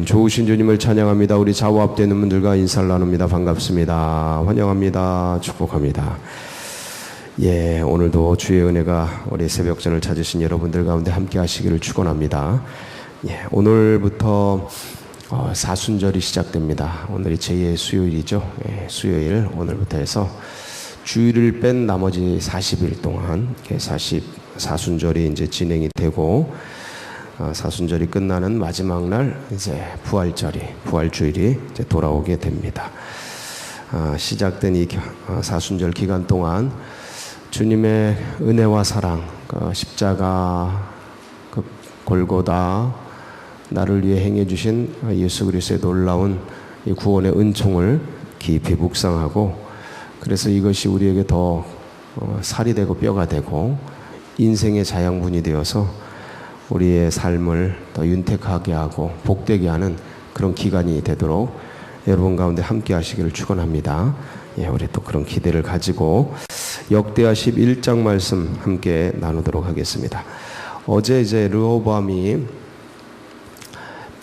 좋으신 주님을 찬양합니다. 우리 좌우합되는 분들과 인사를 나눕니다. 반갑습니다. 환영합니다. 축복합니다. 오늘도 주의 은혜가 우리 새벽전을 찾으신 여러분들 가운데 함께 하시기를 축원합니다. 오늘부터 사순절이 시작됩니다. 오늘이 제2의 수요일이죠. 수요일 오늘부터 해서 주일을 뺀 나머지 40일 동안 사순절이 이제 진행이 되고, 사순절이 끝나는 마지막 날 이제 부활주일이 이제 돌아오게 됩니다. 시작된 이 사순절 기간 동안 주님의 은혜와 사랑, 십자가, 골고다, 나를 위해 행해 주신 예수 그리스도의 놀라운 이 구원의 은총을 깊이 묵상하고, 그래서 이것이 우리에게 더 살이 되고 뼈가 되고 인생의 자양분이 되어서 우리의 삶을 더 윤택하게 하고 복되게 하는 그런 기간이 되도록 여러분 가운데 함께 하시기를 축원합니다. 우리 또 그런 기대를 가지고 역대하 11장 말씀 함께 나누도록 하겠습니다. 어제 이제 르호보암이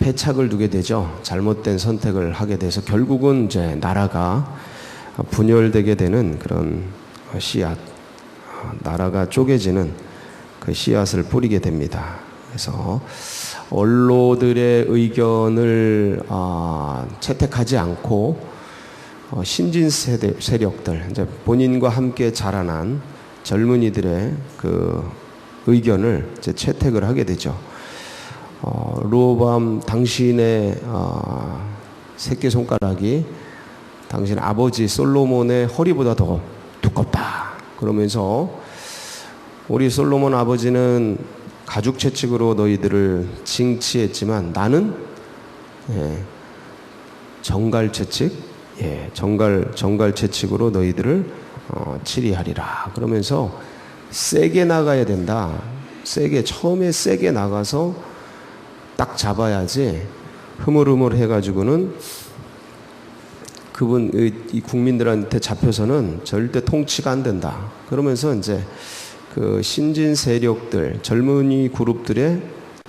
패착을 두게 되죠. 잘못된 선택을 하게 돼서 결국은 이제 나라가 분열되게 되는 그런 씨앗, 나라가 쪼개지는 그 씨앗을 뿌리게 됩니다. 그래서 원로들의 의견을 채택하지 않고 신진 세력들, 이제 본인과 함께 자라난 젊은이들의 그 의견을 이제 채택을 하게 되죠. 르호보암 당신의 새끼손가락이 당신 아버지 솔로몬의 허리보다 더 두껍다. 그러면서 우리 솔로몬 아버지는 가죽 채찍으로 너희들을 징치했지만 나는 정갈 채찍, 정갈 채찍으로 너희들을 치리하리라. 그러면서 세게 나가야 된다. 처음에 세게 나가서 딱 잡아야지 흐물흐물 해가지고는 이 국민들한테 잡혀서는 절대 통치가 안 된다. 그러면서 이제 그 신진 세력들, 젊은이 그룹들의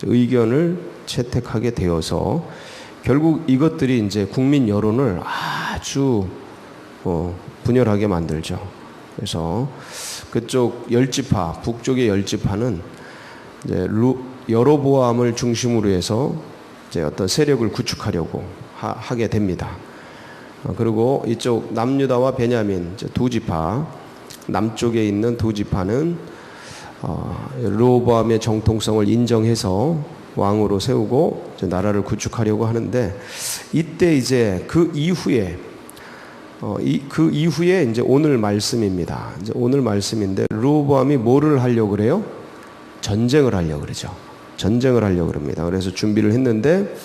의견을 채택하게 되어서 결국 이것들이 이제 국민 여론을 아주 분열하게 만들죠. 그래서 그쪽 열지파, 북쪽의 열지파는 이제 여로보암을 중심으로 해서 이제 어떤 세력을 구축하려고 하게 됩니다. 그리고 이쪽 남유다와 베냐민 두 지파, 남쪽에 있는 두 지파는 르호보암의 정통성을 인정해서 왕으로 세우고 이제 나라를 구축하려고 하는데, 이때 이제 그 이후에 이제 오늘 말씀입니다. 이제 오늘 말씀인데 르호보암이 뭐를 하려고 그래요? 전쟁을 하려고 그러죠. 전쟁을 하려고 그럽니다. 그래서 준비를 했는데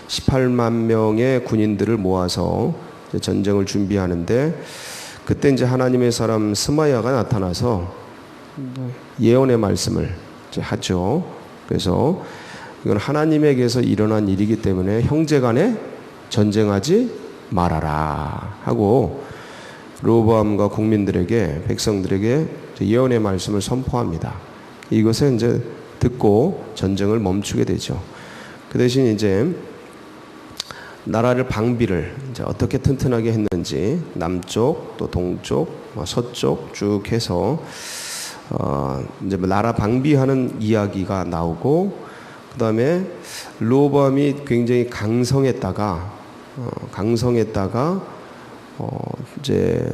18만 명의 군인들을 모아서 이제 전쟁을 준비하는데, 그때 이제 하나님의 사람 스마야가 나타나서 예언의 말씀을 이제 하죠. 그래서 이건 하나님에게서 일어난 일이기 때문에 형제간에 전쟁하지 말아라 하고 르호보암과 국민들에게, 백성들에게 예언의 말씀을 선포합니다. 이것을 이제 듣고 전쟁을 멈추게 되죠. 그 대신 이제 나라를 방비를 이제 어떻게 튼튼하게 했는지 남쪽 또 동쪽 서쪽 쭉 해서 이제 나라 방비하는 이야기가 나오고, 그 다음에 르호보암이 굉장히 강성했다가 이제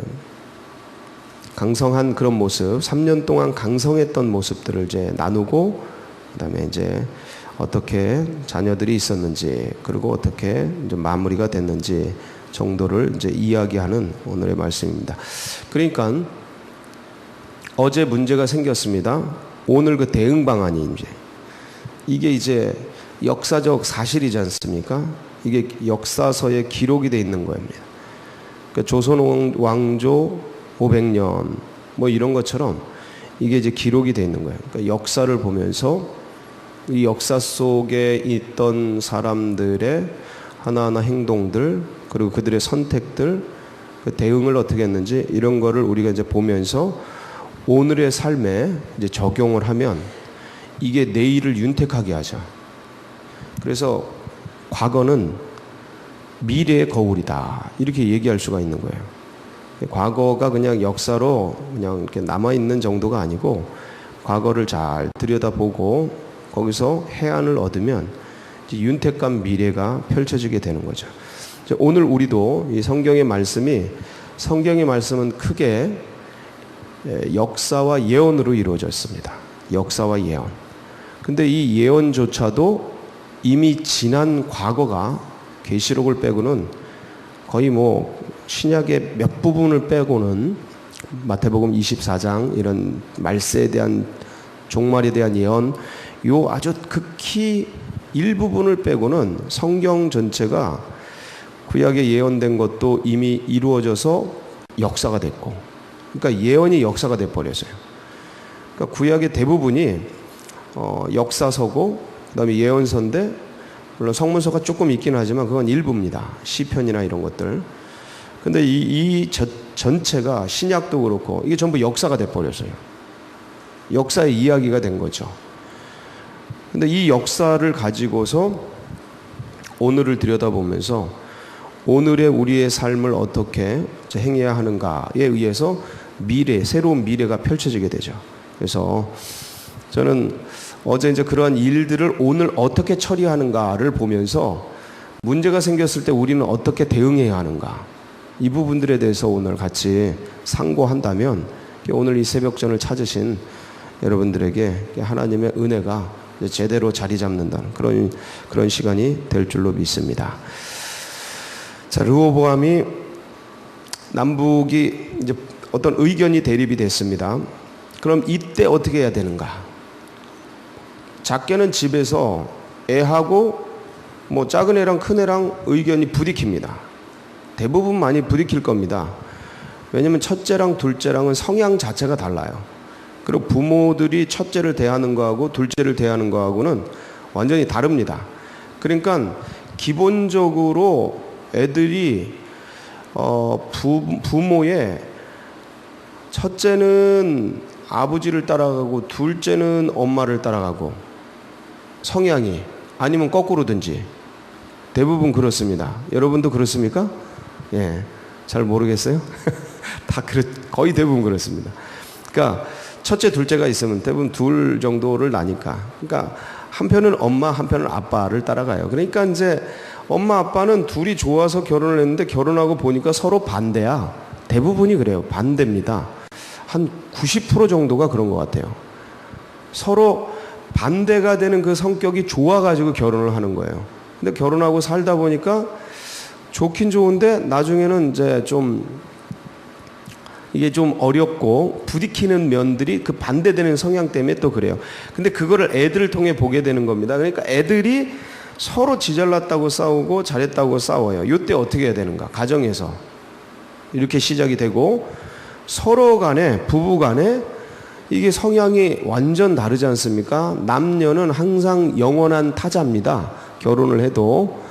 강성한 그런 모습, 3년 동안 강성했던 모습들을 이제 나누고, 그 다음에 이제 어떻게 자녀들이 있었는지, 그리고 어떻게 이제 마무리가 됐는지 정도를 이제 이야기하는 오늘의 말씀입니다. 그러니까 어제 문제가 생겼습니다. 오늘 그 대응 방안이 이게 이제 역사적 사실이지 않습니까? 이게 역사서에 기록이 돼 있는 겁니다. 그러니까 조선 왕조 500년 뭐 이런 것처럼 이게 이제 기록이 돼 있는 거예요. 그러니까 역사를 보면서 이 역사 속에 있던 사람들의 하나하나 행동들, 그리고 그들의 선택들, 그 대응을 어떻게 했는지 이런 거를 우리가 이제 보면서 오늘의 삶에 이제 적용을 하면 이게 내일을 윤택하게 하죠. 그래서 과거는 미래의 거울이다. 이렇게 얘기할 수가 있는 거예요. 과거가 그냥 역사로 그냥 이렇게 남아있는 정도가 아니고 과거를 잘 들여다보고 거기서 해안을 얻으면 이제 윤택한 미래가 펼쳐지게 되는 거죠. 오늘 우리도 이 성경의 말씀은 크게 역사와 예언으로 이루어졌습니다. 역사와 예언. 근데 이 예언조차도 이미 지난 과거가 계시록을 빼고는 거의 뭐 신약의 몇 부분을 빼고는 마태복음 24장 이런 말세에 대한 종말에 대한 예언 요 아주 극히 일부분을 빼고는 성경 전체가 구약에 예언된 것도 이미 이루어져서 역사가 됐고, 그러니까 예언이 역사가 돼버렸어요. 그러니까 구약의 대부분이 역사서고 그다음에 예언서인데, 물론 성문서가 조금 있긴 하지만 그건 일부입니다. 시편이나 이런 것들. 근데 이 전체가 신약도 그렇고 이게 전부 역사가 돼버렸어요. 역사의 이야기가 된 거죠. 근데 이 역사를 가지고서 오늘을 들여다보면서 오늘의 우리의 삶을 어떻게 행해야 하는가에 의해서 새로운 미래가 펼쳐지게 되죠. 그래서 저는 어제 이제 그러한 일들을 오늘 어떻게 처리하는가를 보면서 문제가 생겼을 때 우리는 어떻게 대응해야 하는가, 이 부분들에 대해서 오늘 같이 상고한다면 오늘 이 새벽전을 찾으신 여러분들에게 하나님의 은혜가 제대로 자리 잡는다는 그런 시간이 될 줄로 믿습니다. 자, 르호보암이 남북이 이제 어떤 의견이 대립이 됐습니다. 그럼 이때 어떻게 해야 되는가? 작게는 집에서 애하고 뭐 작은 애랑 큰 애랑 의견이 부딪힙니다. 대부분 많이 부딪힐 겁니다. 왜냐면 첫째랑 둘째랑은 성향 자체가 달라요. 그리고 부모들이 첫째를 대하는 거하고 둘째를 대하는 거하고는 완전히 다릅니다. 그러니까 기본적으로 애들이 부모의 첫째는 아버지를 따라가고 둘째는 엄마를 따라가고 성향이, 아니면 거꾸로든지 대부분 그렇습니다. 여러분도 그렇습니까? 예, 잘 모르겠어요. 거의 대부분 그렇습니다. 그러니까 첫째, 둘째가 있으면 대부분 둘 정도를 나니까. 그러니까 한편은 엄마, 한편은 아빠를 따라가요. 그러니까 이제 엄마, 아빠는 둘이 좋아서 결혼을 했는데 결혼하고 보니까 서로 반대야. 대부분이 그래요. 반대입니다. 한 90% 정도가 그런 것 같아요. 서로 반대가 되는 그 성격이 좋아가지고 결혼을 하는 거예요. 근데 결혼하고 살다 보니까 좋긴 좋은데 나중에는 이제 이게 좀 어렵고 부딪히는 면들이 그 반대되는 성향 때문에 또 그래요. 근데 그거를 애들을 통해 보게 되는 겁니다. 그러니까 애들이 서로 지잘났다고 싸우고 잘했다고 싸워요. 이때 어떻게 해야 되는가? 가정에서 이렇게 시작이 되고 서로 간에, 부부 간에 이게 성향이 완전 다르지 않습니까? 남녀는 항상 영원한 타자입니다. 결혼을 해도.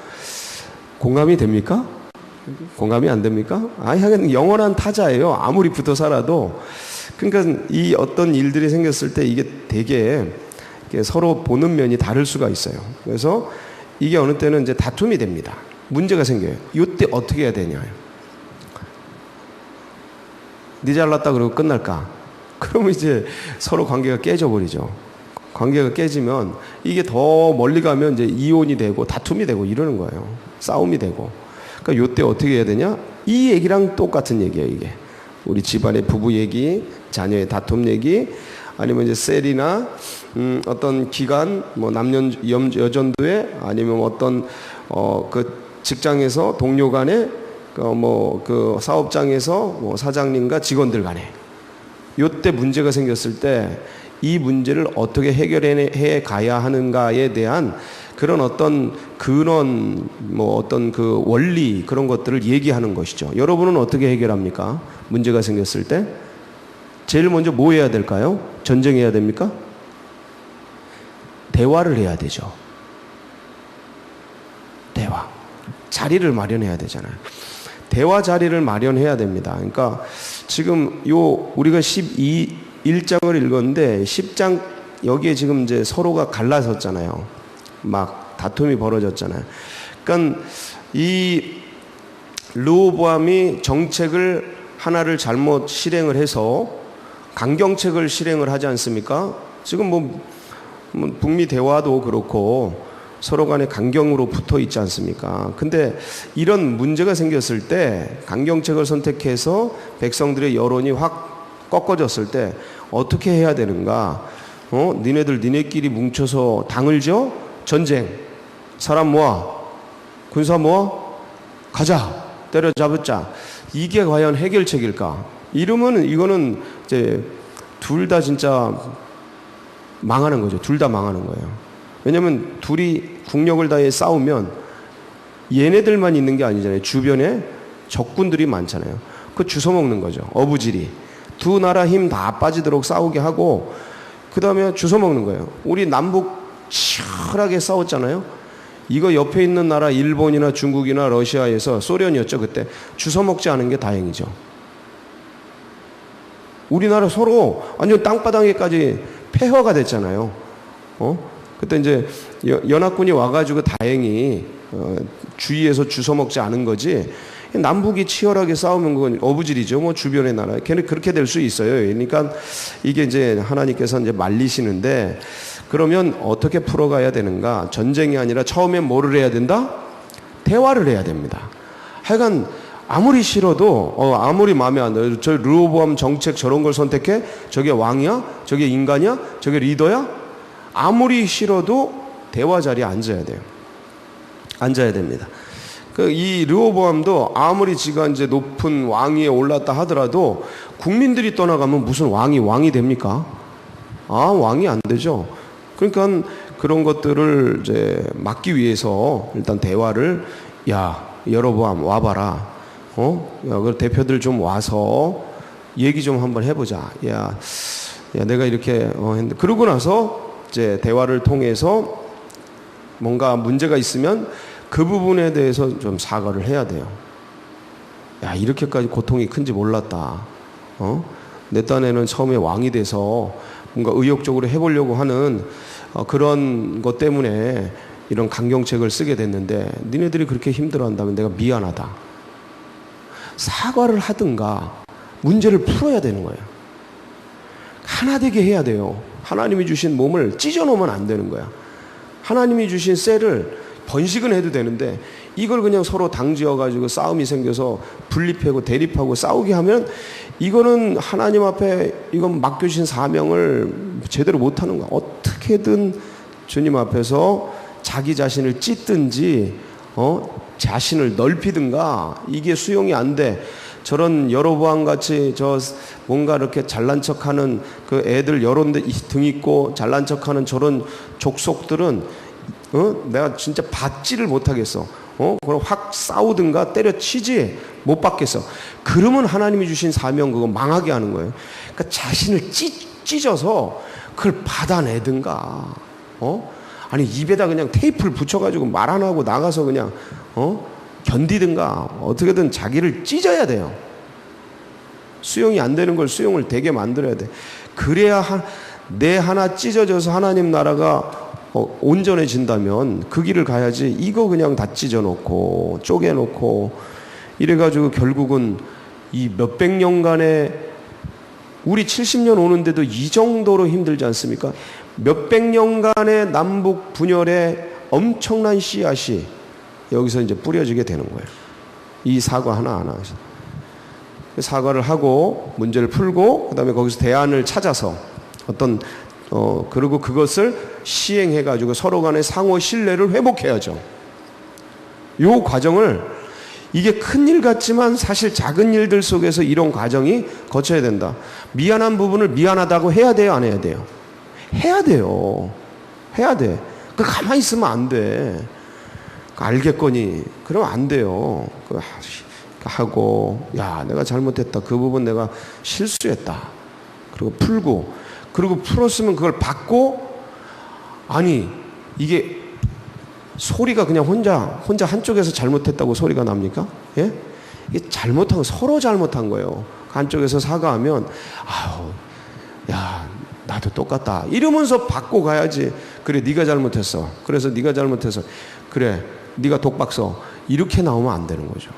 공감이 됩니까? 공감이 안 됩니까? 하여간 영원한 타자예요. 아무리 붙어 살아도. 그러니까 이 어떤 일들이 생겼을 때 이게 되게 서로 보는 면이 다를 수가 있어요. 그래서 이게 어느 때는 이제 다툼이 됩니다. 문제가 생겨요. 이때 어떻게 해야 되냐? 네 잘났다 그러고 끝날까? 그러면 이제 서로 관계가 깨져버리죠. 관계가 깨지면 이게 더 멀리 가면 이제 이혼이 되고 다툼이 되고 이러는 거예요. 싸움이 되고. 그러니까 이때 어떻게 해야 되냐? 이 얘기랑 똑같은 얘기예요, 이게. 우리 집안의 부부 얘기, 자녀의 다툼 얘기, 아니면 이제 셀이나 어떤 기간, 뭐 남녀 여전도에, 아니면 어떤 그 직장에서 동료 간에, 그 사업장에서 뭐 사장님과 직원들 간에, 요때 문제가 생겼을 때 이 문제를 어떻게 해결해 가야 하는가에 대한 그런 어떤 근원, 뭐 어떤 그 원리, 그런 것들을 얘기하는 것이죠. 여러분은 어떻게 해결합니까? 문제가 생겼을 때 제일 먼저 뭐 해야 될까요? 전쟁해야 됩니까? 대화를 해야 되죠. 대화. 자리를 마련해야 되잖아요. 대화 자리를 마련해야 됩니다. 그러니까 지금 우리가 1장을 읽었는데 10장 여기에 지금 이제 서로가 갈라섰잖아요. 막 다툼이 벌어졌잖아요. 그러니까 이 르호보암이 정책을 하나를 잘못 실행을 해서 강경책을 실행을 하지 않습니까? 지금 뭐 북미 대화도 그렇고 서로 간에 강경으로 붙어 있지 않습니까? 근데 이런 문제가 생겼을 때 강경책을 선택해서 백성들의 여론이 확 꺾어졌을 때 어떻게 해야 되는가? 니네들 니네끼리 뭉쳐서 당을 지어? 전쟁. 사람 모아. 군사 모아? 가자. 때려잡자. 이게 과연 해결책일까? 이거는 이제 둘 다 진짜 망하는 거죠. 둘 다 망하는 거예요. 왜냐면 둘이 국력을 다해 싸우면 얘네들만 있는 게 아니잖아요. 주변에 적군들이 많잖아요. 그 주워먹는 거죠. 어부질이. 두 나라 힘 다 빠지도록 싸우게 하고 그 다음에 주워먹는 거예요. 우리 남북 치열하게 싸웠잖아요. 이거 옆에 있는 나라 일본이나 중국이나 러시아에서 소련이었죠. 그때 주워먹지 않은 게 다행이죠. 우리나라 서로 완전 땅바닥에까지 폐허가 됐잖아요. 그때 이제 연합군이 와가지고 다행히 주위에서 주워먹지 않은 거지. 남북이 치열하게 싸우면 그건 어부질이죠. 뭐 주변의 나라. 걔는 그렇게 될 수 있어요. 그러니까 이게 이제 하나님께서 이제 말리시는데 그러면 어떻게 풀어가야 되는가? 전쟁이 아니라 처음엔 뭐를 해야 된다? 대화를 해야 됩니다. 하여간 아무리 싫어도 아무리 마음에 안 들어요. 저 르호보암 정책 저런 걸 선택해? 저게 왕이야? 저게 인간이야? 저게 리더야? 아무리 싫어도 대화 자리에 앉아야 돼요. 앉아야 됩니다. 이 르호보암도 아무리 지가 이제 높은 왕위에 올랐다 하더라도 국민들이 떠나가면 무슨 왕이 됩니까? 왕이 안 되죠. 그러니까 그런 것들을 이제 막기 위해서 일단 대화를 여로보암 와봐라. 그 대표들 좀 와서 얘기 좀 한번 해보자. 야 내가 이렇게 했는데 그러고 나서 이제 대화를 통해서 뭔가 문제가 있으면 그 부분에 대해서 좀 사과를 해야 돼요. 이렇게까지 고통이 큰지 몰랐다. 내 딴에는 처음에 왕이 돼서 뭔가 의욕적으로 해보려고 하는 그런 것 때문에 이런 강경책을 쓰게 됐는데 니네들이 그렇게 힘들어한다면 내가 미안하다. 사과를 하든가 문제를 풀어야 되는 거예요. 하나 되게 해야 돼요. 하나님이 주신 몸을 찢어놓으면 안 되는 거야. 하나님이 주신 쇠를 번식은 해도 되는데 이걸 그냥 서로 당지어가지고 싸움이 생겨서 분립하고 대립하고 싸우게 하면 이거는 하나님 앞에 이건 맡겨주신 사명을 제대로 못하는 거야. 어떻게든 주님 앞에서 자기 자신을 찢든지 자신을 넓히든가 이게 수용이 안 돼. 저런 여로보암 같이 뭔가 이렇게 잘난 척하는 그 애들 여러 등 있고 잘난 척하는 저런 족속들은 내가 진짜 받지를 못하겠어. 그럼 확 싸우든가 때려치지 못 받겠어. 그러면 하나님이 주신 사명 그거 망하게 하는 거예요. 그러니까 자신을 찢어서 그걸 받아내든가. 아니 입에다 그냥 테이프를 붙여가지고 말 안 하고 나가서 그냥 견디든가 어떻게든 자기를 찢어야 돼요. 수용이 안 되는 걸 수용을 되게 만들어야 돼. 그래야 내 하나 찢어져서 하나님 나라가 온전해진다면 그 길을 가야지. 이거 그냥 다 찢어놓고 쪼개놓고 이래가지고 결국은 이 몇백 년간의 우리 70년 오는데도 이 정도로 힘들지 않습니까? 몇백 년간의 남북 분열의 엄청난 씨앗이 여기서 이제 뿌려지게 되는 거예요. 이 사과 하나하나에서. 사과를 하고 문제를 풀고 그다음에 거기서 대안을 찾아서 그리고 그것을 시행해가지고 서로 간의 상호 신뢰를 회복해야죠. 이 과정을 이게 큰일 같지만 사실 작은 일들 속에서 이런 과정이 거쳐야 된다. 미안한 부분을 미안하다고 해야 돼요? 안 해야 돼요? 해야 돼요. 해야 돼. 가만히 있으면 안 돼. 알겠거니. 그러면 안 돼요. 하고 내가 잘못했다. 그 부분 내가 실수했다. 그리고 풀고 그리고 풀었으면 그걸 받고 아니 이게 소리가 그냥 혼자 한쪽에서 잘못했다고 소리가 납니까? 예? 이게 잘못한 거 서로 잘못한 거예요. 한쪽에서 사과하면 나도 똑같다 이러면서 받고 가야지. 그래 네가 잘못했어. 그래서 네가 잘못해서 그래 네가 독박 써. 이렇게 나오면 안 되는 거죠.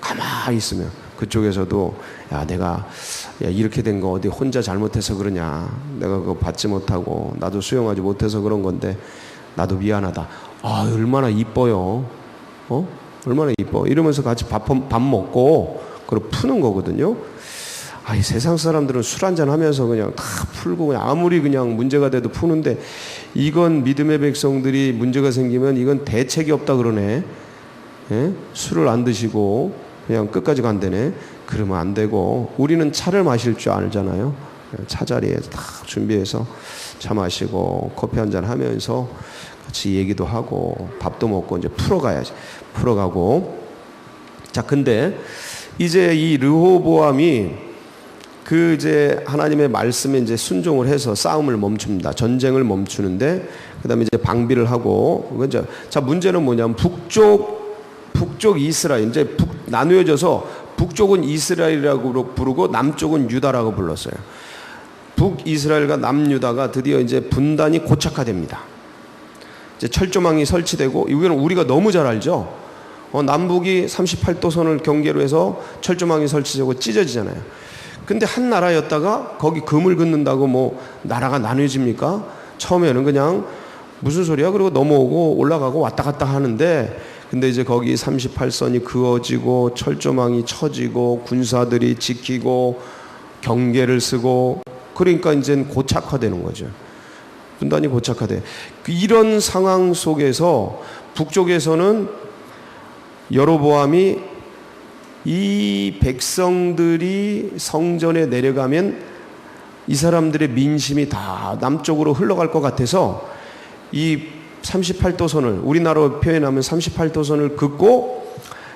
가만히 있으면 그쪽에서도 야 내가 이렇게 된 거 어디 혼자 잘못해서 그러냐, 내가 그거 받지 못하고 나도 수용하지 못해서 그런 건데 나도 미안하다. 아 얼마나 이뻐요. 얼마나 이뻐. 이러면서 같이 밥 먹고 그걸 푸는 거거든요. 이 세상 사람들은 술 한잔 하면서 그냥 다 풀고 그냥 아무리 그냥 문제가 돼도 푸는데, 이건 믿음의 백성들이 문제가 생기면 이건 대책이 없다 그러네. 예? 술을 안 드시고 그냥 끝까지 간다네. 그러면 안 되고, 우리는 차를 마실 줄 알잖아요. 차 자리에 다 준비해서 차 마시고 커피 한잔 하면서 같이 얘기도 하고 밥도 먹고 이제 풀어가야지. 풀어가고. 자, 근데 이제 이 르호보암이 그 이제 하나님의 말씀에 이제 순종을 해서 싸움을 멈춥니다. 전쟁을 멈추는데, 그다음에 이제 방비를 하고. 자, 문제는 뭐냐면 북쪽 이스라엘, 이제 나누어져서 북쪽은 이스라엘이라고 부르고 남쪽은 유다라고 불렀어요. 북이스라엘과 남유다가 드디어 이제 분단이 고착화됩니다. 이제 철조망이 설치되고, 이거는 우리가 너무 잘 알죠. 남북이 38도선을 경계로 해서 철조망이 설치되고 찢어지잖아요. 근데 한 나라였다가 거기 금을 긋는다고 뭐 나라가 나뉘어집니까? 처음에는 그냥 무슨 소리야? 그리고 넘어오고 올라가고 왔다 갔다 하는데, 근데 이제 거기 38선이 그어지고 철조망이 쳐지고 군사들이 지키고 경계를 쓰고, 그러니까 이제는 고착화되는 거죠. 분단이 고착화돼. 이런 상황 속에서 북쪽에서는 여로보암이 이 백성들이 성전에 내려가면 이 사람들의 민심이 다 남쪽으로 흘러갈 것 같아서 이 38도선을, 우리나라로 표현하면 38도선을 긋고,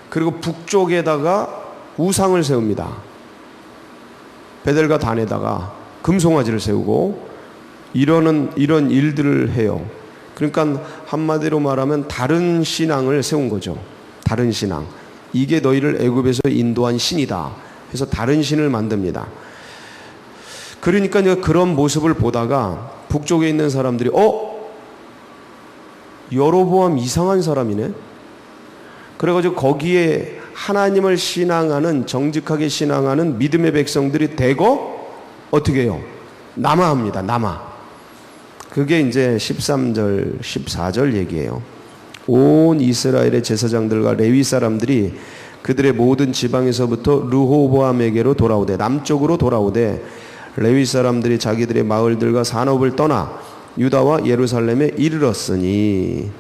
그리고 북쪽에다가 우상을 세웁니다. 베델과 단에다가 금송아지를 세우고 이런 일들을 해요. 그러니까 한마디로 말하면 다른 신앙을 세운 거죠. 다른 신앙. 이게 너희를 애굽에서 인도한 신이다 해서 다른 신을 만듭니다. 그러니까 그런 모습을 보다가 북쪽에 있는 사람들이 여로보암 이상한 사람이네. 그래가지고 거기에 하나님을 신앙하는, 정직하게 신앙하는 믿음의 백성들이 대거 어떻게 해요? 남하합니다. 남하. 그게 이제 13절 14절 얘기예요. 온 이스라엘의 제사장들과 레위 사람들이 그들의 모든 지방에서부터 르호보암에게로 돌아오되, 남쪽으로 돌아오되, 레위 사람들이 자기들의 마을들과 산업을 떠나 유다와 예루살렘에 이르렀으니.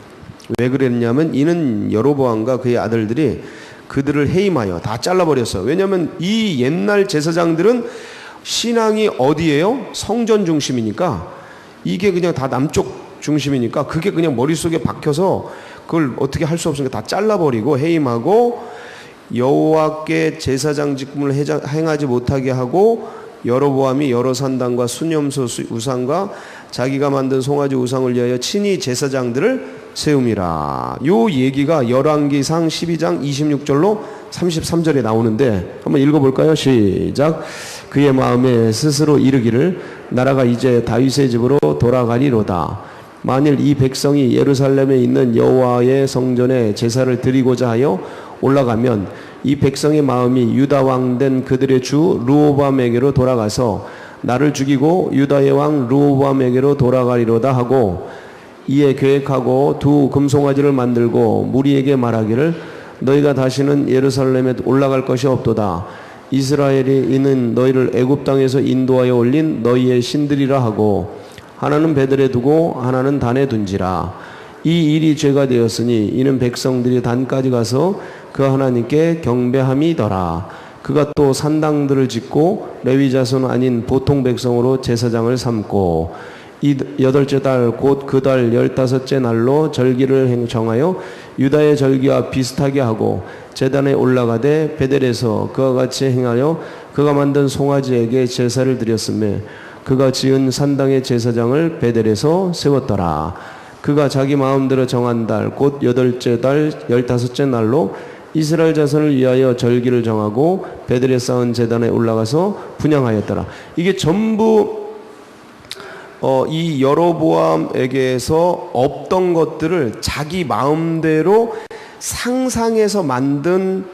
왜 그랬냐면 이는 여로보암과 그의 아들들이 그들을 해임하여 다 잘라버렸어요. 왜냐하면 이 옛날 제사장들은 신앙이 어디예요? 성전 중심이니까, 이게 그냥 다 남쪽 중심이니까 그게 그냥 머릿속에 박혀서 그걸 어떻게 할 수 없으니까 다 잘라버리고 해임하고, 여호와께 제사장 직분을 행하지 못하게 하고, 여로보암이 여러 산당과 수념소 우상과 자기가 만든 송아지 우상을 위하여 친히 제사장들을 세움이라. 요 얘기가 열왕기상 12장 26절로 33절에 나오는데 한번 읽어볼까요? 시작. 그의 마음에 스스로 이르기를 나라가 이제 다윗의 집으로 돌아가리로다. 만일 이 백성이 예루살렘에 있는 여호와의 성전에 제사를 드리고자 하여 올라가면 이 백성의 마음이 유다 왕 된 그들의 주 르호보암에게로 돌아가서 나를 죽이고 유다의 왕 르호보암에게로 돌아가리로다 하고, 이에 계획하고 두 금송아지를 만들고 무리에게 말하기를 너희가 다시는 예루살렘에 올라갈 것이 없도다. 이스라엘이 이는 너희를 애굽 땅에서 인도하여 올린 너희의 신들이라 하고, 하나는 베들에 두고 하나는 단에 둔지라. 이 일이 죄가 되었으니 이는 백성들이 단까지 가서 그 하나님께 경배함이더라. 그가 또 산당들을 짓고 레위 자손 아닌 보통 백성으로 제사장을 삼고, 이 여덟째 달 곧 그 달 15째 날로 절기를 정하여 유다의 절기와 비슷하게 하고 제단에 올라가되 베델에서 그와 같이 행하여 그가 만든 송아지에게 제사를 드렸으며, 그가 지은 산당의 제사장을 베델에서 세웠더라. 그가 자기 마음대로 정한 달 곧 8째 달 15째 날로 이스라엘 자손을 위하여 절기를 정하고 베델에 쌓은 제단에 올라가서 분향하였더라. 이게 전부 이 여로보암에게서 없던 것들을 자기 마음대로 상상해서 만든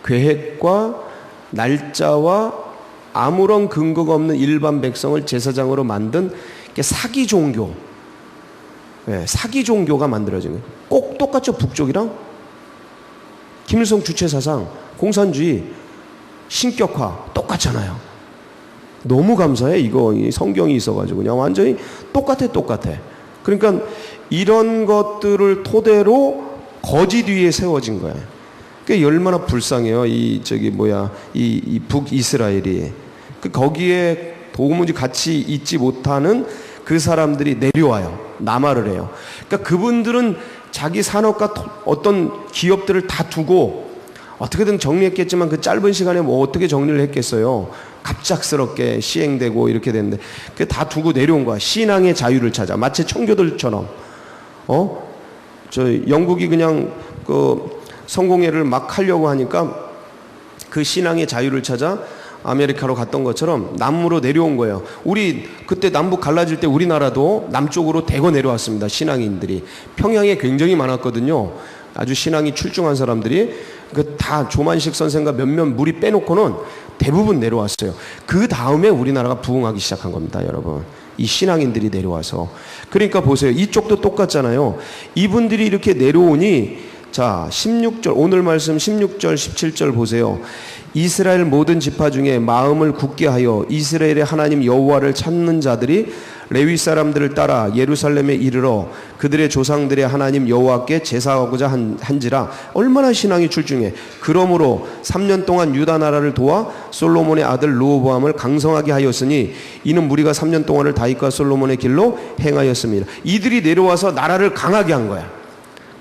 계획과 날짜와 아무런 근거가 없는 일반 백성을 제사장으로 만든 사기 종교, 사기 종교가 만들어진 거예요. 꼭 똑같죠. 북쪽이랑 김일성 주체 사상, 공산주의, 신격화 똑같잖아요. 너무 감사해. 이거 성경이 있어가지고 그냥 완전히 똑같아. 그러니까 이런 것들을 토대로 거짓 위에 세워진 거예요. 그게 얼마나 불쌍해요. 이 북이스라엘이 거기에 도무지 같이 있지 못하는 그 사람들이 내려와요. 남하를 해요. 그러니까 그분들은 자기 산업과 어떤 기업들을 다 두고 어떻게든 정리했겠지만 그 짧은 시간에 뭐 어떻게 정리를 했겠어요. 갑작스럽게 시행되고 이렇게 됐는데 그 다 두고 내려온 거야. 신앙의 자유를 찾아. 마치 청교도들처럼. 영국이 그냥 그 성공회를 막 하려고 하니까 그 신앙의 자유를 찾아 아메리카로 갔던 것처럼 남으로 내려온 거예요. 우리 그때 남북 갈라질 때 우리나라도 남쪽으로 대거 내려왔습니다. 신앙인들이. 평양에 굉장히 많았거든요. 아주 신앙이 출중한 사람들이. 다 조만식 선생과 몇몇 무리 빼놓고는 대부분 내려왔어요. 그 다음에 우리나라가 부흥하기 시작한 겁니다, 여러분. 이 신앙인들이 내려와서. 그러니까 보세요. 이쪽도 똑같잖아요. 이분들이 이렇게 내려오니, 자, 16절, 오늘 말씀 16절, 17절 보세요. 이스라엘 모든 지파 중에 마음을 굳게 하여 이스라엘의 하나님 여호와를 찾는 자들이 레위 사람들을 따라 예루살렘에 이르러 그들의 조상들의 하나님 여호와께 제사하고자 한지라. 얼마나 신앙이 출중해. 그러므로 3년 동안 유다 나라를 도와 솔로몬의 아들 르호보암을 강성하게 하였으니 이는 무리가 3년 동안을 다윗과 솔로몬의 길로 행하였습니다. 이들이 내려와서 나라를 강하게 한 거야.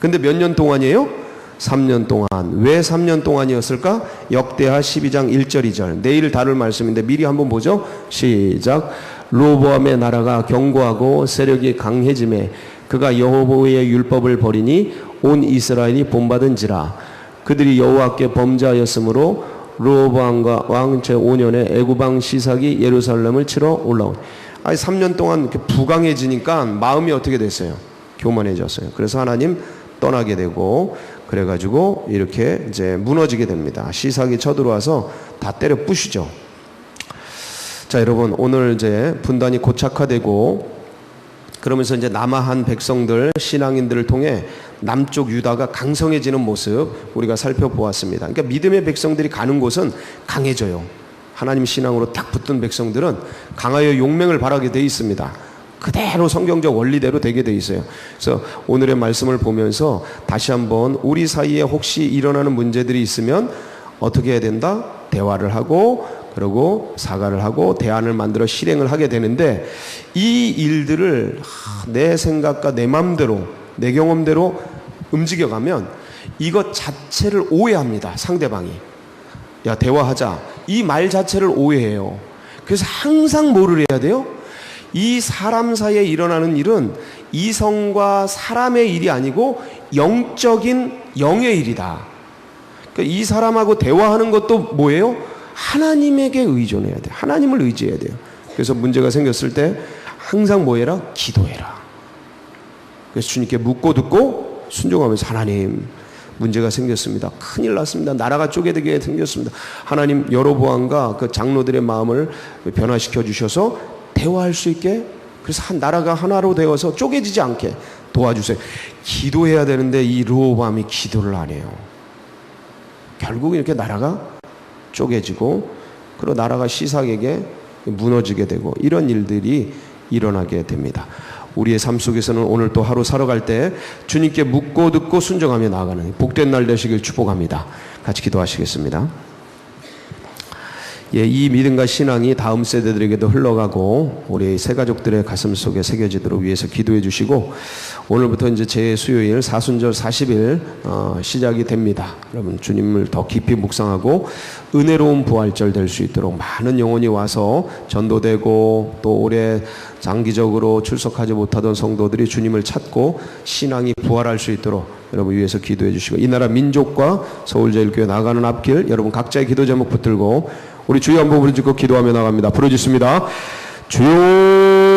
근데 몇 년 동안이에요? 3년 동안. 왜 3년 동안이었을까? 역대하 12장 1절 2절. 내일 다룰 말씀인데 미리 한번 보죠. 시작. 르호보암의 나라가 견고하고 세력이 강해짐에 그가 여호와의 율법을 버리니 온 이스라엘이 본받은지라. 그들이 여호와께 범죄하였으므로 르호보암과 왕 제5년에 애굽왕 시삭이 예루살렘을 치러 올라온. 3년 동안 이렇게 부강해지니까 마음이 어떻게 됐어요? 교만해졌어요. 그래서 하나님 떠나게 되고 그래가지고 이렇게 이제 무너지게 됩니다. 시삭이 쳐들어와서 다 때려 부시죠. 자, 여러분, 오늘 이제 분단이 고착화되고 그러면서 이제 남아한 백성들, 신앙인들을 통해 남쪽 유다가 강성해지는 모습 우리가 살펴보았습니다. 그러니까 믿음의 백성들이 가는 곳은 강해져요. 하나님 신앙으로 딱 붙은 백성들은 강하여 용맹을 발하게 되어 있습니다. 그대로 성경적 원리대로 되게 돼 있어요. 그래서 오늘의 말씀을 보면서 다시 한번 우리 사이에 혹시 일어나는 문제들이 있으면 어떻게 해야 된다? 대화를 하고 그리고 사과를 하고 대안을 만들어 실행을 하게 되는데 이 일들을 내 생각과 내 마음대로 내 경험대로 움직여가면 이것 자체를 오해합니다. 상대방이. 야, 대화하자. 이 말 자체를 오해해요. 그래서 항상 뭐를 해야 돼요? 이 사람 사이에 일어나는 일은 이성과 사람의 일이 아니고 영적인 영의 일이다. 그러니까 이 사람하고 대화하는 것도 뭐예요? 하나님에게 의존해야 돼. 하나님을 의지해야 돼요. 그래서 문제가 생겼을 때 항상 뭐 해라? 기도해라. 그래서 주님께 묻고 듣고 순종하면서 하나님 문제가 생겼습니다. 큰일 났습니다. 나라가 쪼개되게 생겼습니다. 하나님 여로보암과 그 장로들의 마음을 변화시켜 주셔서 대화할 수 있게 그래서 한 나라가 하나로 되어서 쪼개지지 않게 도와주세요. 기도해야 되는데 이 르호보암이 기도를 안 해요. 결국 이렇게 나라가 쪼개지고 그리고 나라가 시삭에게 무너지게 되고 이런 일들이 일어나게 됩니다. 우리의 삶 속에서는 오늘 또 하루 살아갈 때 주님께 묻고 듣고 순종하며 나아가는 복된 날 되시길 축복합니다. 같이 기도하시겠습니다. 예, 이 믿음과 신앙이 다음 세대들에게도 흘러가고 우리 새 가족들의 가슴 속에 새겨지도록 위해서 기도해 주시고 오늘부터 이제 제 수요일 사순절 40일 시작이 됩니다. 여러분 주님을 더 깊이 묵상하고 은혜로운 부활절 될 수 있도록 많은 영혼이 와서 전도되고 또 올해 장기적으로 출석하지 못하던 성도들이 주님을 찾고 신앙이 부활할 수 있도록 여러분 위해서 기도해 주시고 이 나라 민족과 서울제일교회 나가는 앞길 여러분 각자의 기도 제목 붙들고 우리 주여 한번 부르짖고 기도하며 나갑니다. 부르짖습니다. 주여